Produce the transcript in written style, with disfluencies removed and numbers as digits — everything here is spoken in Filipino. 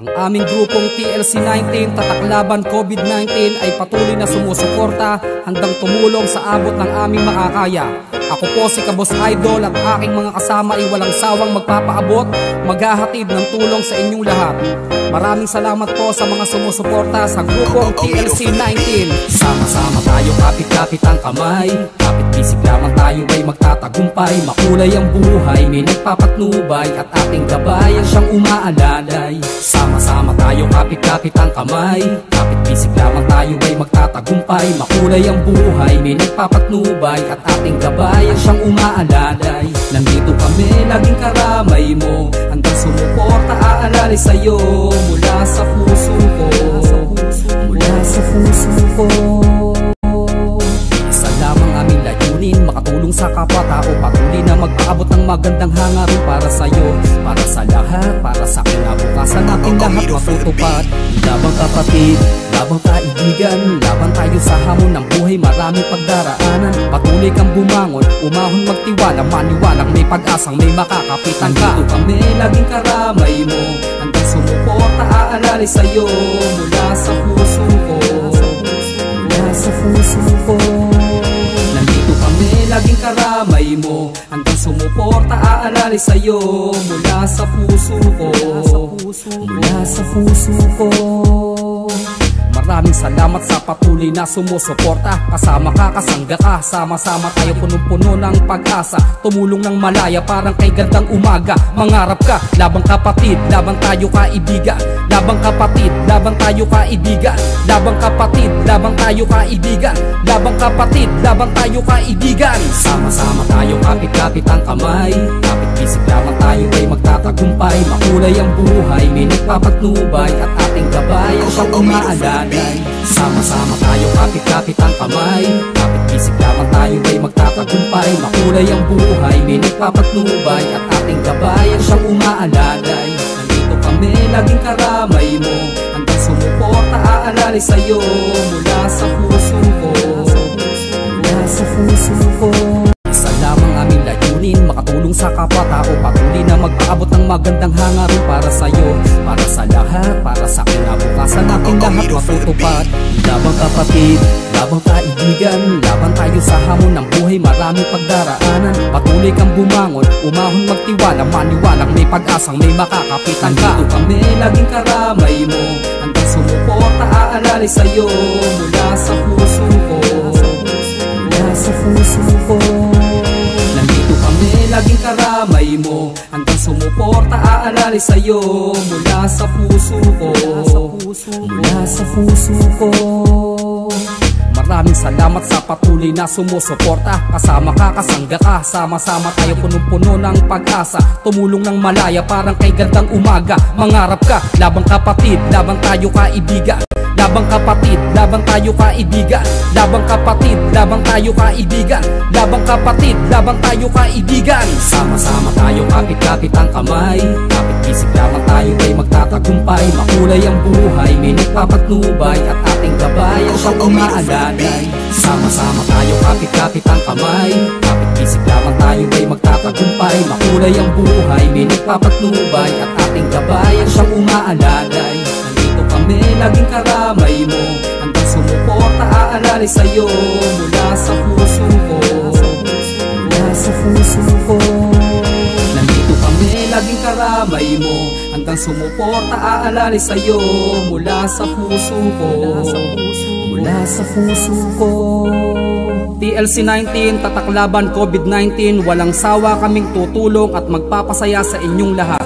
Ang aming grupong TLC-19, Tataklaban COVID-19 ay patuloy na sumusuporta, handang tumulong sa abot ng aming makakaya. Ako po si Kabos Idol at aking mga kasama ay walang sawang magpapaabot, maghahatid ng tulong sa inyong lahat. Maraming salamat po sa mga sumusuporta sa grupong TLC-19. Sama-sama tayo, kapit-kapit ang kamay, kapit-bisig lamang tayo ay magtatagumpay. Makulay ang buhay, may nagpapatnubay at ating gabayan siyang umaalalay. Sama-sama tayo, kapit-kapit ang kamay, kapit-bisig lamang tayo ay magtatagumpay. Makulay ang buhay, may nagpapatnubay at ating gabayan siyang umaalalay. Nandito kami, laging karamay mo, handang sumuporta, aalalay sa'yo. Mula sa puso ko, mula sa puso ko. Isa lamang aming layunin, makatulong sa kapwa-tao, patuloy na magpaabot ng magandang hangarin para sa'yo, para sa lahat, para sa kinabukasan natin lahat matutupad. Labang kapatid, labang kaibigan, laban tayo sa hamon ng buhay, maraming pagdaraanan. Patuloy kang bumangon, umahon magtiwala, maniwalang may pag-asang may makakapitan ka. Dito kami, laging karamay mo, handang sumuporta, aalalay sa'yo. Mula sa puso ko, mula sa puso ko. Nandito kami, laging karamay mo, handang sumuporta, aalalay sa'yo. Mula sa puso ko, mula sa puso ko. Maraming salamat sa patuloy na sumusuporta. Kasama ka, kasangga ka, sama-sama tayo punong-puno ng pag-asa. Tumulong ng malaya parang kay gandang umaga. Mangarap ka, labang kapatid, labang tayo kaibigan. Labang kapatid, labang tayo kaibigan. Labang kapatid, labang tayo kaibigan. Labang kapatid, labang tayo kaibigan. Sama-sama tayo, kapit-kapit ang kamay, kapit-bisig lamang tayo ay magtatagumpay. Makulay ang buhay, may nagpapatnubay at ating gabayan siyang umaalalay. Sama-sama tayo, kapit-kapit ang kamay, kapit-bisig lamang tayo ay magtatagumpay. Makulay ang buhay, may nagpapatnubay at ating gabayan siyang umaalalay. Nandito kami, laging karamay mo, handang sumuporta, aalalay sa'yo. Mula sa puso ko, mula sa puso ko. Isa lamang aming layunin, makatulong sa kapwa-tao, patuloy na magpaabot ng magandang hangarin para sa'yo, para sa lahat, para sa kinabukasan natin lahat matutupad. Labang kapatid, labang kaibigan, laban tayo sa hamon ng buhay, maraming pagdaraanan. Patuloy kang bumangon, umahon magtiwala, maniwalang may pag-asang may makakapitan ka. Dito kami, laging karamay mo, handang sumuporta, aalalay sa'yo. Mula sa puso ko, mula sa puso ko. Nandito kami, laging karamay mo, handang sumuporta, aalalay sa'yo. Mula sa puso ko, mula sa puso ko. Maraming salamat sa patuloy na sumusuporta. Kasama ka, kasangga ka, sama-sama tayo punong-puno ng pag-asa. Tumulong ng malaya parang kay gandang umaga. Mangarap ka, labang kapatid, labang tayo kaibigan. Labang kapatid, labang tayo kaibigan. Labang kapatid, labang tayo kaibigan. Labang kapatid, labang tayo kaibigan. Sama-sama tayo, kapit-kapit ang kamay, kapit-bisig lamang tayo ay magtatagumpay. Makulay ang buhay, may nagpapatnubay at ating gabayan siyang umaalalay. Sama-sama tayo, kapit-kapit ang kamay, kapit-bisig lamang tayo ay magtatagumpay. Makulay ang buhay, may nagpapatnubay at ating gabayan siyang umaalalay. Kami, laging karamay mo, handang sumuporta, aalalay sa'yo. Mula sa puso ko, mula sa puso ko. Nandito kami, laging karamay mo, handang sumuporta, aalalay sa'yo. Mula sa puso ko, mula sa puso ko. TLC-19, Tataklaban COVID-19, walang sawa kaming tutulong at magpapasaya sa inyong lahat.